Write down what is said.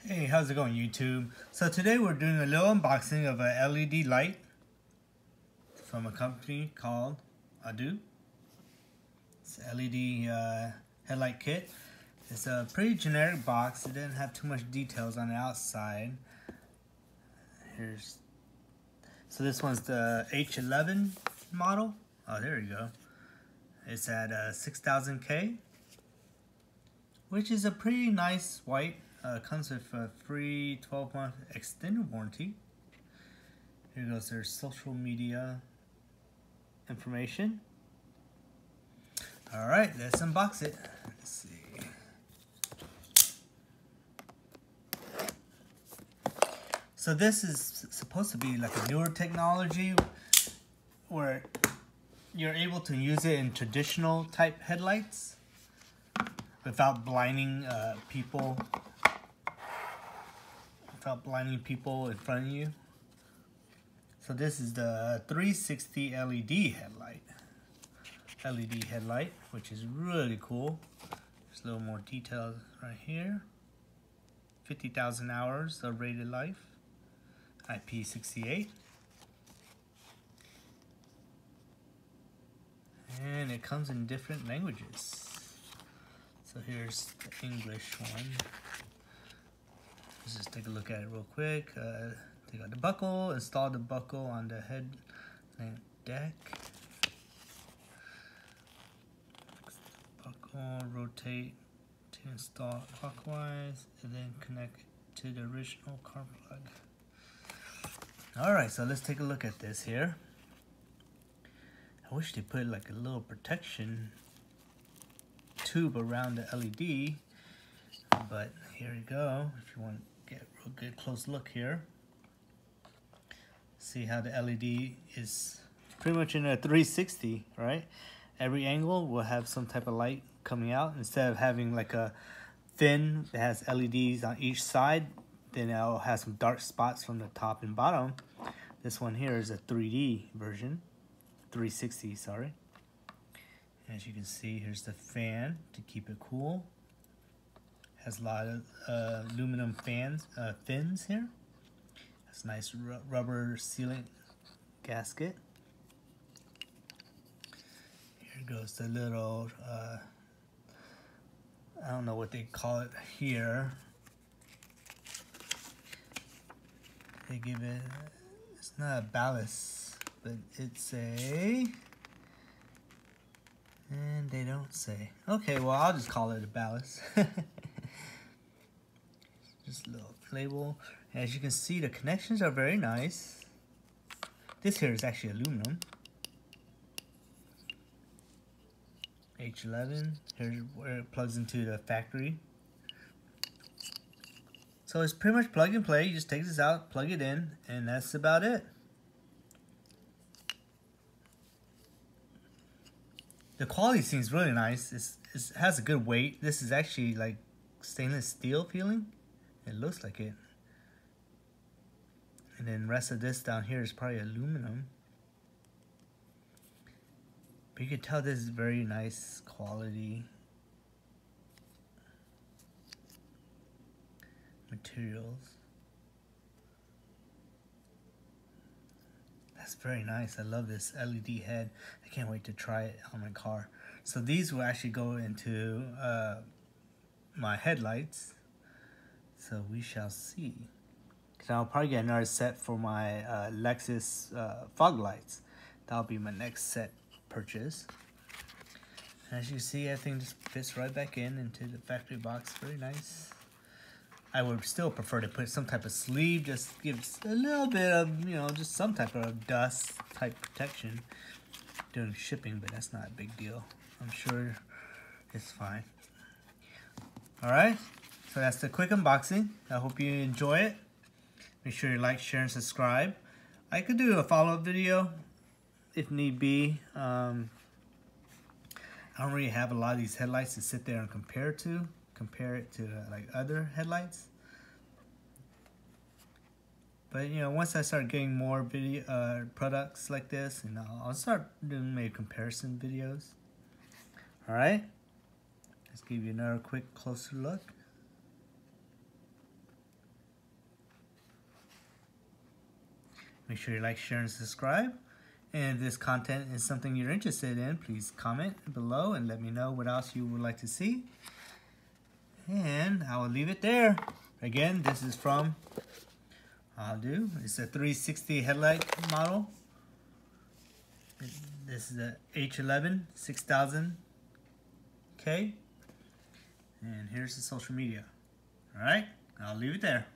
Hey, how's it going, YouTube? So today we're doing a little unboxing of a LED light from a company called Audew. It's an LED headlight kit. It's a pretty generic box. It didn't have too much details on the outside. So this one's the H11 model. Oh, there you go. It's at 6000K, which is a pretty nice white. Comes with a free 12-month extended warranty. Here goes their social media information. Alright, let's unbox it. Let's see. So this is supposed to be like a newer technology where you're able to use it in traditional type headlights without blinding people in front of you. So this is the 360 LED headlight, which is really cool. There's a little more details right here. 50,000 hours of rated life, IP68. And it comes in different languages. So here's the English one. Let's just take a look at it real quick. Take out the buckle, install the buckle on the headlamp deck. Buckle, rotate to install clockwise, and then connect it to the original car plug. Alright, so let's take a look at this here. I wish they put like a little protection tube around the LED, but here you go. If you want to get a real good close look here, see how the LED is pretty much in a 360, right? Every angle will have some type of light coming out. Instead of having like a fin that has LEDs on each side, then it'll have some dark spots from the top and bottom. This one here is a 3D version, 360, sorry. As you can see, here's the fan to keep it cool. Has a lot of aluminum fins here. Has a nice rubber sealant gasket. Here goes the little, I don't know what they call it here. They give it, it's not a ballast, but it's a, and they don't say. Okay, well, I'll just call it a ballast. Just a little label. As you can see, the connections are very nice. This here is actually aluminum. H11. Here's where it plugs into the factory. So it's pretty much plug and play. You just take this out, plug it in, and that's about it. The quality seems really nice. It has a good weight. This is actually like stainless steel feeling. It looks like it. And then the rest of this down here is probably aluminum. But you can tell this is very nice quality materials. That's very nice. I love this LED head. I can't wait to try it on my car. So these will actually go into my headlights. So we shall see. So I'll probably get another set for my Lexus fog lights. That'll be my next set purchase. As you see, everything just fits right back into the factory box. Very nice. I would still prefer to put some type of sleeve, just gives a little bit of, you know, just some type of dust type protection during shipping, but that's not a big deal. I'm sure it's fine. Alright, so that's the quick unboxing. I hope you enjoy it. Make sure you like, share, and subscribe. I could do a follow-up video if need be. I don't really have a lot of these headlights to sit there and compare it to like other headlights. But you know, once I start getting more video products like this, and I'll start doing maybe comparison videos. All right, let's give you another quick closer look. Make sure you like, share, and subscribe. And if this content is something you're interested in, please comment below and let me know what else you would like to see. And I will leave it there. Again, this is from Audew. It's a 360 headlight model. This is a H11 6000K. And here's the social media. Alright, I'll leave it there.